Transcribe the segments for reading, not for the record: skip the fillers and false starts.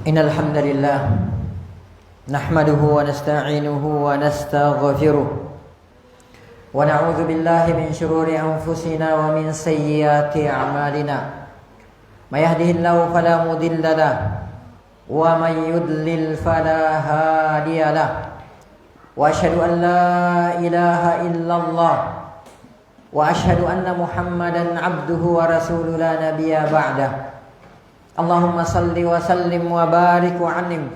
Innal hamdalillah nahmaduhu wa nasta'inuhu wa nastaghfiruh wa na'udzu billahi min shururi anfusina wa min sayyiati a'malina. May yahdihillahu fala mudilla lahu wa may yudlil fala hadiya lahu. Wa asyhadu an la ilaha illallah wa asyhadu anna Muhammadan abduhu wa rasuluhu la nabiyya ba'dah. Allahumma salli wa sallim wa barik wa an'im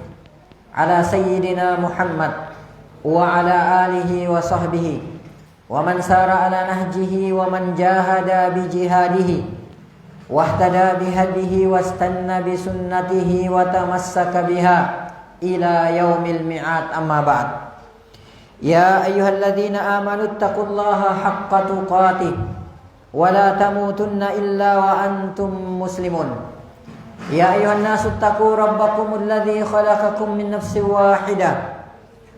ala sayyidina Muhammad wa ala alihi wa sahbihi wa man sara ala nahjihi wa man jahada bi jihadihi wa ihtada bi hadihi wa istanna bi sunnatihi wa tamassaka biha ila yaumil mi'ad, amma ba'd. Ya ayyuhalladzina amanu taqullaha haqqa tuqatih wa la tamutunna illa wa antum muslimun. Ya ayuhan nasu taqu rabbakumul ladzi khalaqakum min nafsin wahidah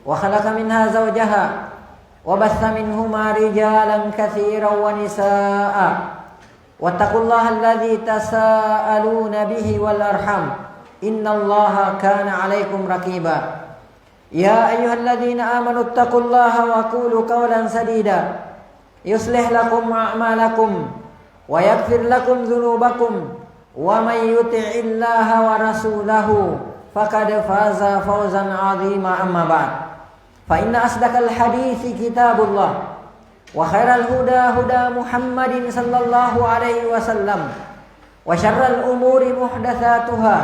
wa khalaqa minha zawjaha wa batha minhuma rijalan katsiran wa nisaa'a wattaqullaha alladzi tasaaluna bihi wal arham innallaha kana 'alaikum raqiba. Ya ayyuhalladzina amanu taqullaha wa qulu qawlan sadida yuslih lakum a'malakum wa yaghfir lakum dzunubakum wa may yuti'illaha wa rasulahu faqad faza fawzan 'azima, amma ba'd. Fa inna asdaqal hadithi kitabullah wa khairal huda huda Muhammadin sallallahu alaihi wasallam wa syarral umuri muhdatsatuha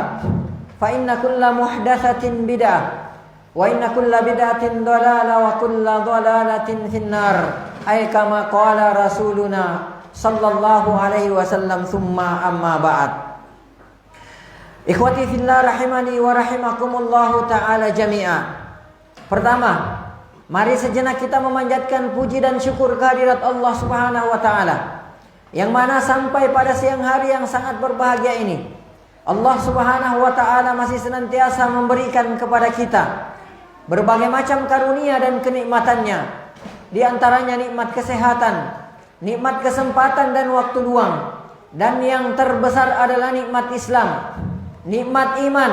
fa inna kulla muhdatsatin bid'ah wa inna kulla bid'atin dhalalah wa kulla dhalalatin finnar, ay kama qala rasuluna sallallahu alaihi wasallam, thumma amma ba'd. Ikhwati fillah rahimani wa rahimakumullahu ta'ala jami'a. Pertama, mari sejenak kita memanjatkan puji dan syukur kehadirat Allah subhanahu wa ta'ala, yang mana sampai pada siang hari yang sangat berbahagia ini, Allah subhanahu wa ta'ala masih senantiasa memberikan kepada kita berbagai macam karunia dan kenikmatannya. Di antaranya nikmat kesehatan, nikmat kesempatan dan waktu luang, dan yang terbesar adalah nikmat Islam, nikmat iman,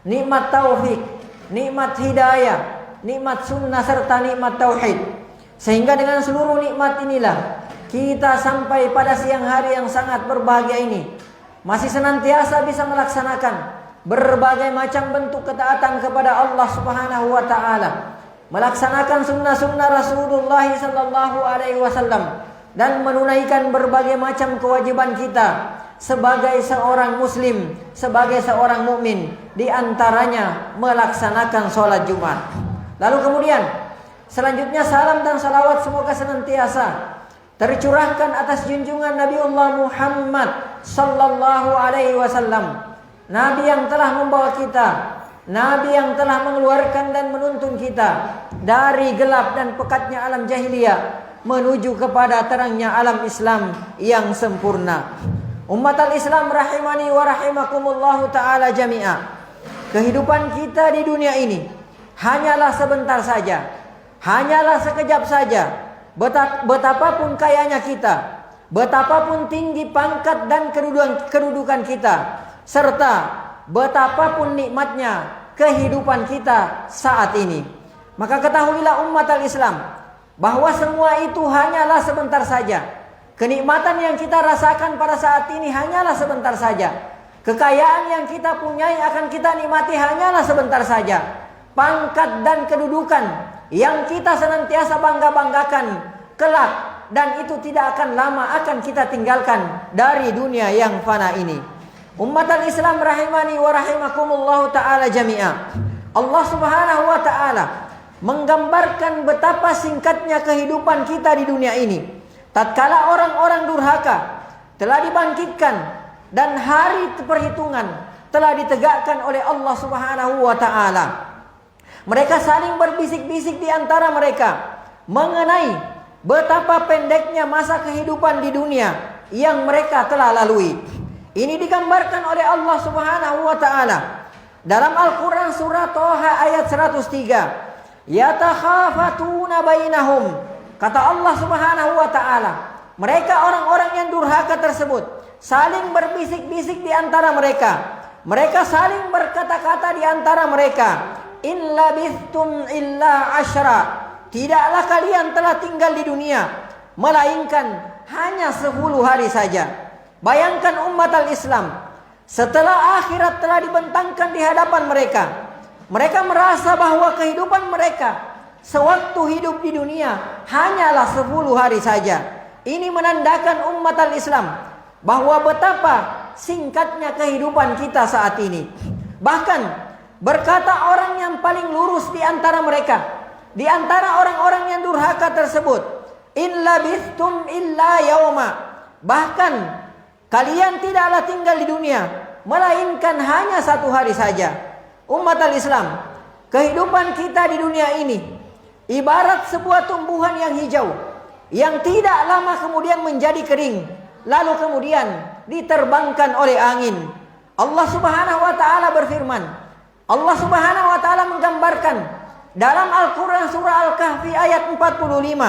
nikmat taufik, nikmat hidayah, nikmat sunnah serta nikmat tauhid. Sehingga dengan seluruh nikmat inilah kita sampai pada siang hari yang sangat berbahagia ini masih senantiasa bisa melaksanakan berbagai macam bentuk ketaatan kepada Allah subhanahu wa ta'ala, melaksanakan sunnah-sunnah Rasulullah sallallahu alaihi wasallam, dan menunaikan berbagai macam kewajiban kita sebagai seorang muslim, sebagai seorang mukmin, di antaranya melaksanakan sholat Jumat. Lalu kemudian selanjutnya salam dan salawat semoga senantiasa tercurahkan atas junjungan Nabiullah Muhammad sallallahu alaihi wasallam, Nabi yang telah membawa kita, Nabi yang telah mengeluarkan dan menuntun kita dari gelap dan pekatnya alam jahiliyah menuju kepada terangnya alam Islam yang sempurna. Ummatal Islam rahimani wa rahimakumullahu ta'ala jami'a. Kehidupan kita di dunia ini hanyalah sebentar saja, hanyalah sekejap saja. Betapapun kayanya kita, betapapun tinggi pangkat dan kedudukan kita, serta betapapun nikmatnya kehidupan kita saat ini, maka ketahuilah ummatal Islam bahwa semua itu hanyalah sebentar saja. Kenikmatan yang kita rasakan pada saat ini hanyalah sebentar saja. Kekayaan yang kita punyai akan kita nikmati hanyalah sebentar saja. Pangkat dan kedudukan yang kita senantiasa bangga-banggakan kelak, dan itu tidak akan lama akan kita tinggalkan dari dunia yang fana ini. Ummatal Islam rahimani wa rahimakumullahu ta'ala jami'a. Allah subhanahu wa ta'ala menggambarkan betapa singkatnya kehidupan kita di dunia ini tatkala orang-orang durhaka telah dibangkitkan dan hari perhitungan telah ditegakkan oleh Allah subhanahu wa ta'ala. Mereka saling berbisik-bisik di antara mereka mengenai betapa pendeknya masa kehidupan di dunia yang mereka telah lalui. Ini digambarkan oleh Allah subhanahu wa ta'ala dalam Al-Quran surah Toha ayat 103. Yatakhafatuna bainahum. Kata Allah subhanahu wa ta'ala, mereka orang-orang yang durhaka tersebut saling berbisik-bisik di antara mereka Mereka saling berkata-kata di antara mereka, in labithtum illa ashra, tidaklah kalian telah tinggal di dunia melainkan hanya 10 hari saja. Bayangkan umat al-Islam, setelah akhirat telah dibentangkan di hadapan mereka, mereka merasa bahwa kehidupan mereka sewaktu hidup di dunia hanyalah 10 hari saja. Ini menandakan umat al-Islam bahwa betapa singkatnya kehidupan kita saat ini. Bahkan berkata orang yang paling lurus di antara mereka, di antara orang-orang yang durhaka tersebut, in labithtum illa yauma, bahkan kalian tidaklah tinggal di dunia melainkan hanya 1 hari saja. Umat al-Islam, kehidupan kita di dunia ini ibarat sebuah tumbuhan yang hijau yang tidak lama kemudian menjadi kering, lalu kemudian diterbangkan oleh angin. Allah Subhanahu wa taala berfirman, Allah Subhanahu wa taala menggambarkan dalam Al-Qur'an surah Al-Kahfi ayat 45,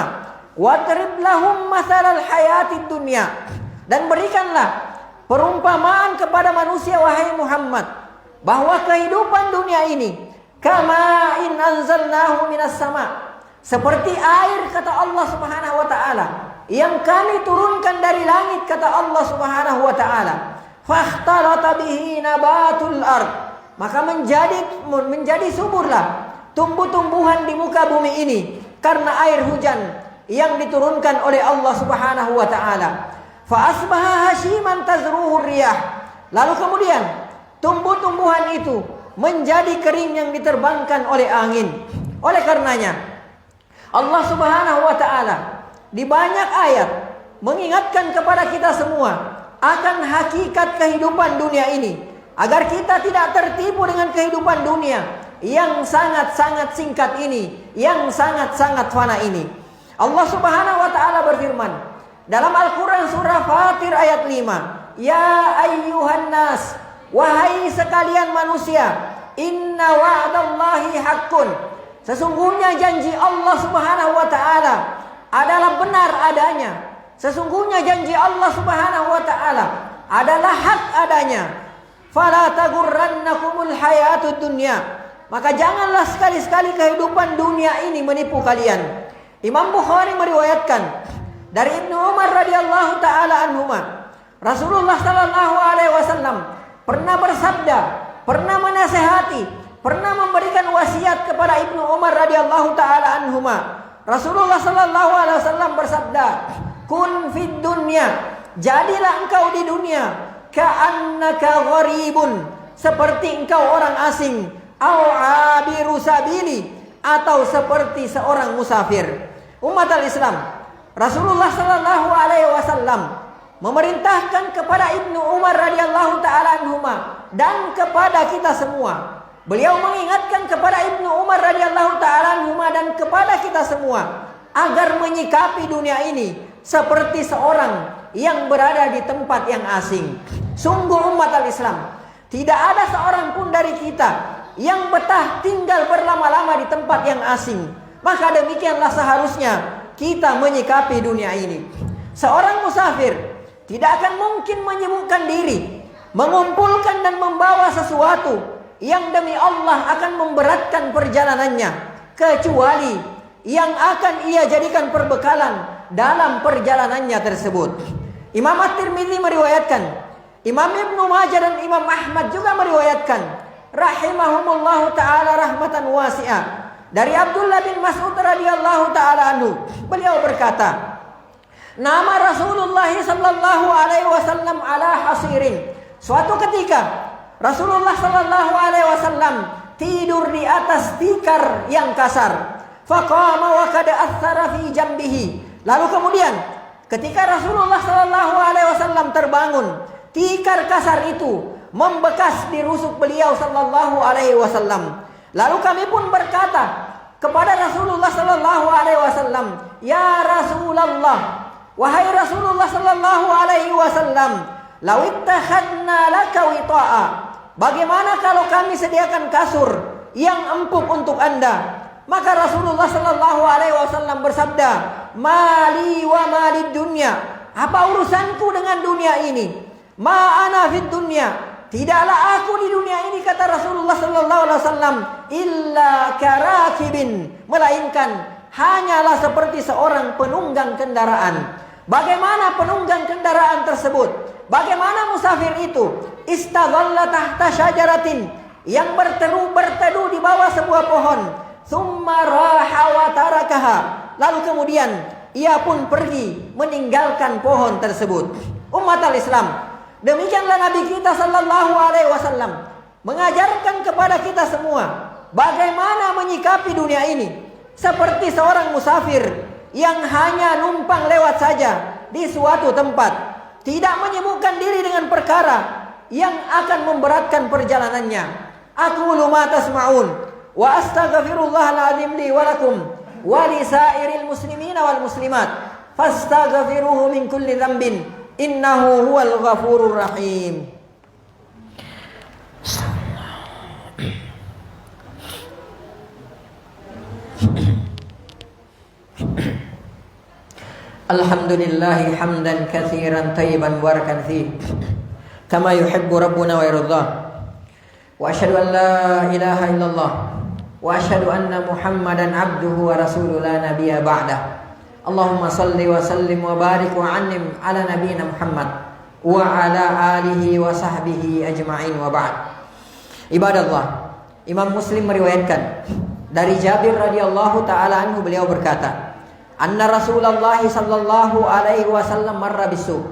"Wadrib lahum matsalal hayatid dunya." Dan berikanlah perumpamaan kepada manusia wahai Muhammad bahwa kehidupan dunia ini kama in anzalnahu minas sama, seperti air kata Allah Subhanahu wa taala yang kami turunkan dari langit kata Allah Subhanahu wa taala, fakhtalata bihi nabatul ard, maka menjadi suburlah tumbuh-tumbuhan di muka bumi ini karena air hujan yang diturunkan oleh Allah Subhanahu wa taala. Fa asbaha hashiman tazruhu riyah, lalu kemudian tumbuh-tumbuhan itu menjadi kering yang diterbangkan oleh angin. Oleh karenanya Allah Subhanahu wa taala di banyak ayat mengingatkan kepada kita semua akan hakikat kehidupan dunia ini, agar kita tidak tertipu dengan kehidupan dunia yang sangat-sangat singkat ini, yang sangat-sangat fana ini. Allah Subhanahu wa taala berfirman dalam Al-Qur'an surah Fatir ayat 5, ya ayyuhan nas, wahai sekalian manusia, inna wa'dallahi haqqun, sesungguhnya janji Allah Subhanahu wa taala adalah benar adanya. Sesungguhnya janji Allah Subhanahu wa taala adalah hak adanya. Fala tagurrannakumul hayatud dunya, maka janganlah sekali-sekali kehidupan dunia ini menipu kalian. Imam Bukhari meriwayatkan dari Ibnu Umar radhiyallahu taala anhuma, Rasulullah sallallahu alaihi wasallam pernah bersabda, pernah menasihati, pernah memberikan wasiat kepada Ibnu Umar radhiyallahu taala anhuma. Rasulullah sallallahu alaihi wasallam bersabda, kun fid dunya, jadilah engkau di dunia ka'annaka gharibun, seperti engkau orang asing, au abiru sabili, atau seperti seorang musafir. Umat al-Islam, Rasulullah sallallahu alaihi wasallam memerintahkan kepada Ibnu Umar radhiyallahu taala anhuma dan kepada kita semua. Beliau mengingatkan kepada Ibnu Umar radhiyallahu taala anhuma dan kepada kita semua agar menyikapi dunia ini seperti seorang yang berada di tempat yang asing. Sungguh umat al-Islam, tidak ada seorang pun dari kita yang betah tinggal berlama-lama di tempat yang asing. Maka demikianlah seharusnya kita menyikapi dunia ini. Seorang musafir tidak akan mungkin menyibukkan diri mengumpulkan dan membawa sesuatu yang demi Allah akan memberatkan perjalanannya, kecuali yang akan ia jadikan perbekalan dalam perjalanannya tersebut. Imam At-Tirmidzi meriwayatkan, Imam Ibnu Majah dan Imam Ahmad juga meriwayatkan, rahimahumullahu taala rahmatan wasi'ah, dari Abdullah bin Mas'ud radhiyallahu taala anhu. Beliau berkata, nama Rasulullah sallallahu alaihi wasallam ala hasirin. Suatu ketika Rasulullah sallallahu alaihi wasallam tidur di atas tikar yang kasar. Faqama wa qad athara fi jambihi. Lalu kemudian ketika Rasulullah sallallahu alaihi wasallam terbangun, tikar kasar itu membekas di rusuk beliau sallallahu alaihi wasallam. Lalu kami pun berkata kepada Rasulullah sallallahu alaihi wasallam, ya Rasulullah, wahai Rasulullah sallallahu alaihi wasallam, law ittakhadna laka wita'a, bagaimana kalau kami sediakan kasur yang empuk untuk Anda? Maka Rasulullah sallallahu alaihi wasallam bersabda, mali wa malid dunya, apa urusanku dengan dunia ini? Ma ana fid dunya, tidaklah aku di dunia ini, kata Rasulullah sallallahu alaihi wasallam, illa karakibin, melainkan hanyalah seperti seorang penunggang kendaraan. Bagaimana penunggang kendaraan tersebut? Bagaimana musafir itu? Istadhalla tahta syajaratin, yang berteduh di bawah sebuah pohon. Tsumma raha wa tarakaha, lalu kemudian ia pun pergi meninggalkan pohon tersebut. Umat al-Islam, demikianlah Nabi kita sallallahu alaihi wasallam mengajarkan kepada kita semua bagaimana menyikapi dunia ini seperti seorang musafir yang hanya numpang lewat saja di suatu tempat, tidak menyibukkan diri dengan perkara yang akan memberatkan perjalanannya. Aqulu ma tasma'un wa astaghfirullahal azim li wa lakum wa li sairil muslimina wal muslimat fastaghfiruhu min kulli dhanbin innahu huwal ghafurur rahim. Alhamdulillahi hamdan katsiran tayyiban barakan fi kama yuhibbu rabbuna wa yarda. Wa asyhadu an la ilaha illallah wa asyhadu anna Muhammadan abduhu wa rasuluhu la nabiyya ba'dah. Allahumma salli wa sallim wa barik wa an'im ala nabiyyina Muhammad wa ala alihi wa sahbihi ajma'in wa ba'd. Ibadallah, Imam Muslim meriwayatkan dari Jabir radhiyallahu taala anhu, beliau berkata, anna Rasulullah sallallahu alaihi wasallam marra bisu,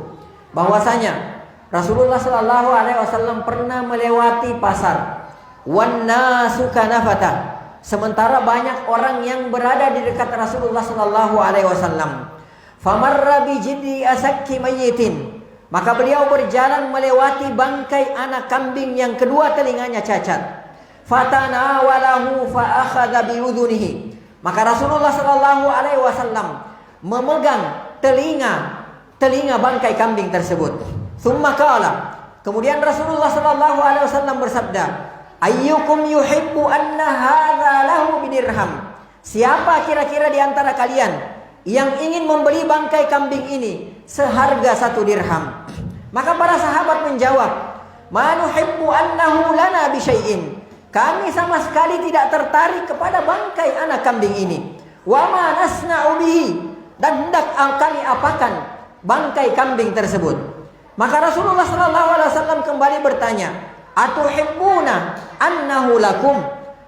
bahwasanya Rasulullah sallallahu alaihi wasallam pernah melewati pasar. Wan nasu kanafata, sementara banyak orang yang berada di dekat Rasulullah sallallahu alaihi wasallam. Famarra bi jiddi asakki mayyitin, maka beliau berjalan melewati bangkai anak kambing yang kedua telinganya cacat. Fatanawalahu fa akhadha bi udhunihi, maka Rasulullah sallallahu alaihi wasallam memegang telinga bangkai kambing tersebut. Tsumma qala, kemudian Rasulullah sallallahu alaihi wasallam bersabda, ayyukum yuhibbu anna hadza lahu bidirham, siapa kira-kira di antara kalian yang ingin membeli bangkai kambing ini seharga 1 dirham? Maka para sahabat menjawab, ma nuhibbu annahu lana bi syai'in, kami sama sekali tidak tertarik kepada bangkai anak kambing ini. Wa ma nasna'u bihi, dan hendak kami apakan bangkai kambing tersebut. Maka Rasulullah sallallahu alaihi wasallam kembali bertanya, atuhibbuna annahu lakum,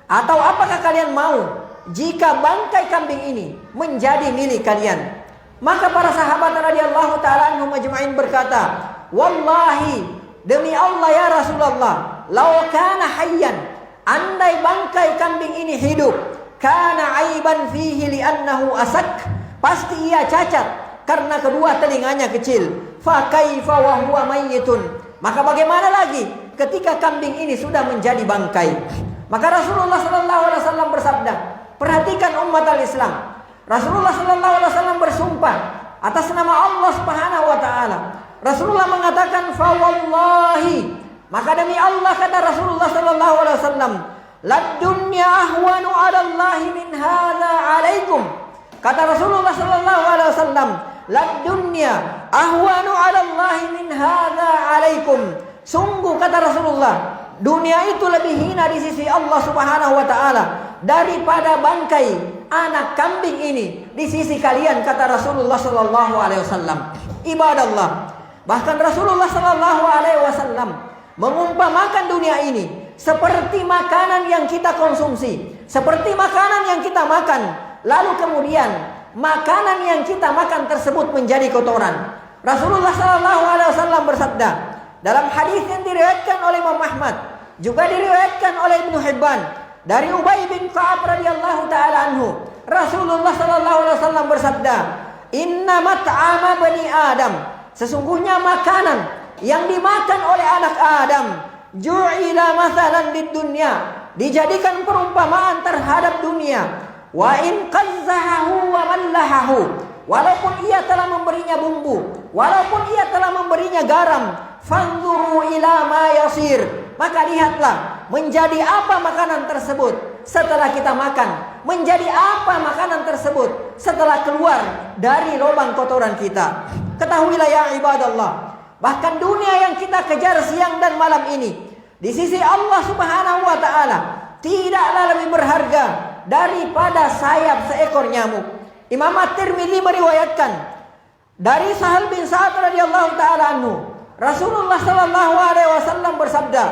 atau apakah kalian mau jika bangkai kambing ini menjadi milik kalian? Maka para sahabat radhiyallahu taala anhum majma'in berkata, wallahi, demi Allah ya Rasulullah, law kana hayyan, andai bangkai kambing ini hidup, kana aiban fihi li'annahu asak, pasti ia cacat karena kedua telinganya kecil. Fa kaifa wa huwa mayyitun, maka bagaimana lagi ketika kambing ini sudah menjadi bangkai? Maka Rasulullah sallallahu alaihi wasallam bersabda, perhatikan umat al-Islam, Rasulullah sallallahu alaihi wasallam bersumpah atas nama Allah Subhanahu wa taala. Rasulullah mengatakan, fa wallahi, maka demi Allah, kata Rasulullah sallallahu alaihi wasallam, lad dunya ahwanu 'ala Allah min hadza 'alaikum. Kata Rasulullah sallallahu alaihi wasallam, lad dunya ahwanu 'ala Allah min hadza 'alaikum. Sungguh, kata Rasulullah, dunia itu lebih hina di sisi Allah Subhanahu wa taala daripada bangkai anak kambing ini di sisi kalian, kata Rasulullah sallallahu alaihi wasallam. Ibadallah, bahkan Rasulullah sallallahu alaihi wasallam mengumpamakan dunia ini seperti makanan yang kita konsumsi, seperti makanan yang kita makan, lalu kemudian makanan yang kita makan tersebut menjadi kotoran. Rasulullah sallallahu alaihi wasallam bersabda dalam hadis yang diriwayatkan oleh Imam Ahmad, juga diriwayatkan oleh Ibnu Hibban, dari Ubay bin Ka'ab radhiyallahu taala anhu, Rasulullah sallallahu alaihi wasallam bersabda, inna mat'ama bani Adam, sesungguhnya makanan yang dimakan oleh anak Adam, ju'ila mathalan lid dunya, dijadikan perumpamaan terhadap dunia. Wa in qazzahu wa mallahahu, walaupun ia telah memberinya bumbu, walaupun ia telah memberinya garam, fanzuru ila ma yasir, maka lihatlah menjadi apa makanan tersebut setelah kita makan, menjadi apa makanan tersebut setelah keluar dari lubang kotoran kita. Ketahuilah ya ibadallah, bahkan dunia yang kita kejar siang dan malam ini, di sisi Allah Subhanahu wa taala tidaklah lebih berharga daripada sayap seekor nyamuk. Imam At-Tirmidzi meriwayatkan dari Sahal bin Sa'ad radhiyallahu taala anhu, Rasulullah sallallahu alaihi wasallam bersabda,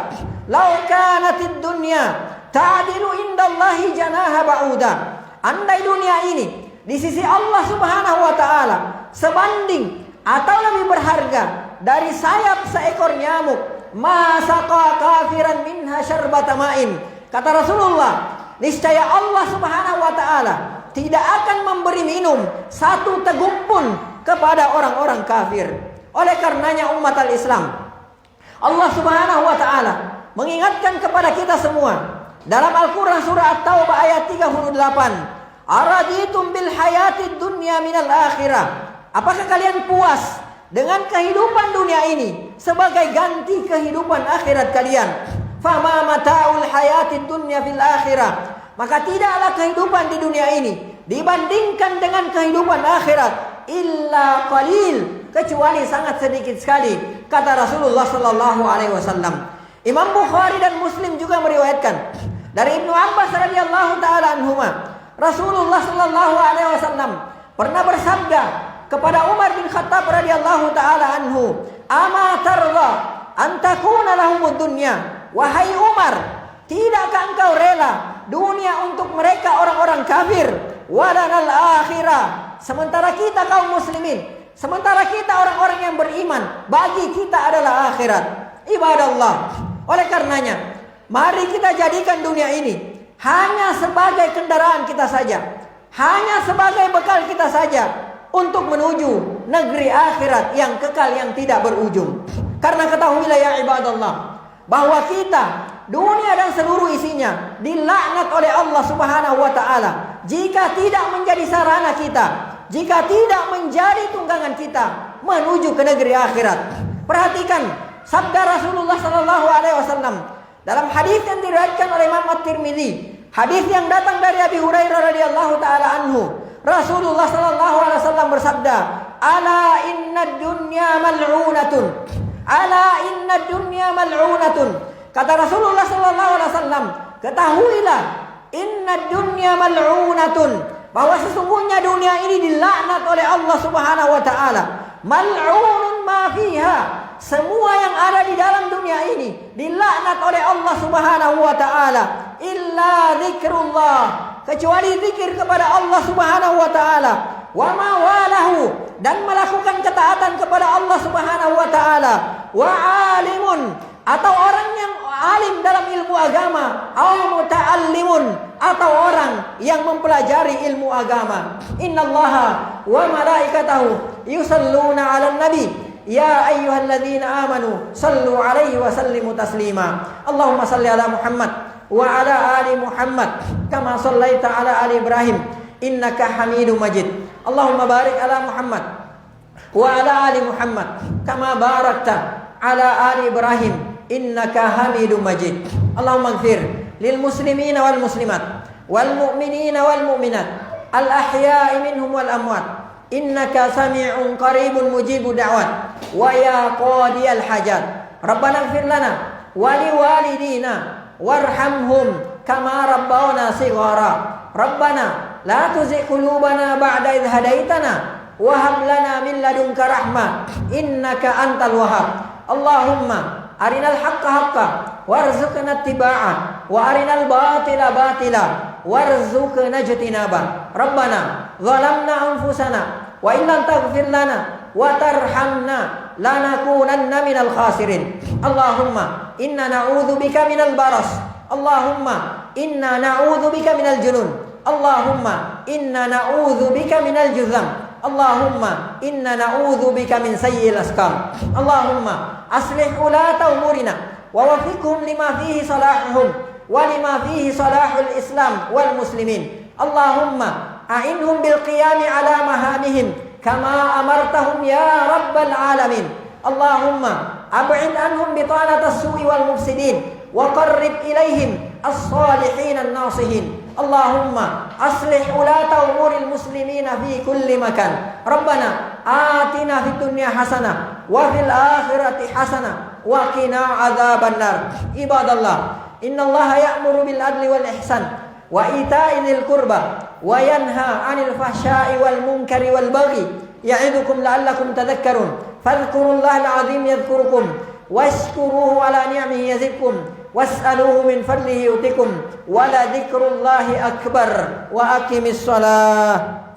"Lau kanatid dunya ta'dilu indallahi janaha ba'uda." Andai dunia ini di sisi Allah Subhanahu wa taala sebanding atau lebih berharga dari sayap seekor nyamuk, ma saqa kafiran minha syarbata ma'in. Kata Rasulullah, niscaya Allah Subhanahu wa taala tidak akan memberi minum satu teguk pun kepada orang-orang kafir. Oleh karenanya umat al-Islam, Allah Subhanahu wa taala mengingatkan kepada kita semua dalam Al-Qur'an surah At-Taubah ayat 38, "Araditum bil hayatid dunya minal akhirah?" Apakah kalian puas dengan kehidupan dunia ini sebagai ganti kehidupan akhirat kalian? Fama mata'ul hayatid dunya fil akhirah. Maka tidaklah kehidupan di dunia ini dibandingkan dengan kehidupan akhirat illa qalil, kecuali sangat sedikit sekali, kata Rasulullah sallallahu alaihi wasallam. Imam Bukhari dan Muslim juga meriwayatkan dari Ibnu Abbas radhiyallahu taala anhuma, Rasulullah sallallahu alaihi wasallam pernah bersabda kepada Umar bin Khattab radhiyallahu taala anhu, "Ama tarda an takuna lahumud dunya?" Wahai Umar, tidakkah engkau rela dunia untuk mereka orang-orang kafir, walanal akhirah, sementara kita kaum muslimin, sementara kita orang-orang yang beriman, bagi kita adalah akhirat. Ibadallah, oleh karenanya mari kita jadikan dunia ini hanya sebagai kendaraan kita saja, hanya sebagai bekal kita saja untuk menuju negeri akhirat yang kekal yang tidak berujung. Karena ketahuilah ya ibadallah, bahwa kita, dunia dan seluruh isinya dilaknat oleh Allah Subhanahu wa taala jika tidak menjadi sarana kita, jika tidak menjadi tunggangan kita menuju ke negeri akhirat. Perhatikan sabda Rasulullah sallallahu alaihi wasallam dalam hadis yang diriwayatkan oleh Imam At-Tirmidzi, hadis yang datang dari Abi Hurairah radhiyallahu taala anhu. Rasulullah sallallahu alaihi wasallam bersabda, "Ala innad dunya mal'unatun." Ala inna dunya mal'unatun. Kata Rasulullah sallallahu alaihi wasallam, ketahuilah inna dunya mal'unatun, bahwa sesungguhnya dunia ini dilaknat oleh Allah Subhanahu wa taala. Mal'unun ma fiha, semua yang ada di dalam dunia ini dilaknat oleh Allah Subhanahu wa taala, illa zikrullah, kecuali zikir kepada Allah Subhanahu wa taala, wa ma walahu, dan melakukan ketaatan kepada Allah Subhanahu wa taala, wa alimun, atau orang yang alim dalam ilmu agama, au muta'allimun, atau orang yang mempelajari ilmu agama. Innallaha wa malaikatahu yusalluna 'alan nabi ya ayyuhalladzina amanu sallu 'alaihi wa sallimu taslima. Allahumma salli ala Muhammad wa ala ali Muhammad kama shallaita ala ali Ibrahim innaka Hamidum Majid. Allahumma barik ala Muhammad wa ala ali Muhammad kama barakta ala ali Ibrahim innaka Hamidum Majid. Allahumma ighfir lil muslimina wal muslimat wal mu'minina wal mu'minat al ahya'i minhum wal amwat innaka sami'un qaribun mujibu da'wat wa ya qadiyal hajat. Rabbana ighfir lana wa liwalidina warhamhum kama rabbawna shighara. Rabbana la tuzigh qulubana ba'da idh hadaitana wa hab lana min ladunka rahmah innaka antal wahhab. Allahumma arinal haqqa haqqan warzuqna ittiba'ah wa arinal batila batila warzuqna ijtinaba. Rabbana zalamna anfusana wa illam taghfir lana wa tarhamna lanakunanna minal khasirin. Allahumma inna na'udzubika minal baras. Allahumma inna na'udzubika minal junun. Allahumma inna na'udzubika minal juzam. Allahumma inna na'udzubika min sayyi'il asqam. Allahumma aslih ulata umurina wa waffiqhum lima fihi salahuhum wa lima fihi salahul Islam wal muslimin. Allahumma a'inhum bil qiyami ala mahamihim kama amartahum ya rabbal alamin. Allahumma ab'id anhum bitanatas su'i wal mufsidin wa qarrib ilaihim as-salihin an-nasihin. Allahumma aslih ulata umuril muslimina fi kulli makan. Rabbana atina fid dunya hasanah wa fil akhirati hasanah wa qina adzabannar. Ibadallah, innallaha ya'muru bil adli wal ihsan wa ita'i dzil qurba wa yanha 'anil fahsya'i wal munkari wal baghi ya'idukum la'allakum tadhakkarun. Fadhkurullahal 'azim yadhkurukum washkuruhu 'ala ni'amihi yazidkum was'aluhu min fadlihi yu'tikum wa la dzikrullahi akbar wa aqimis shalah.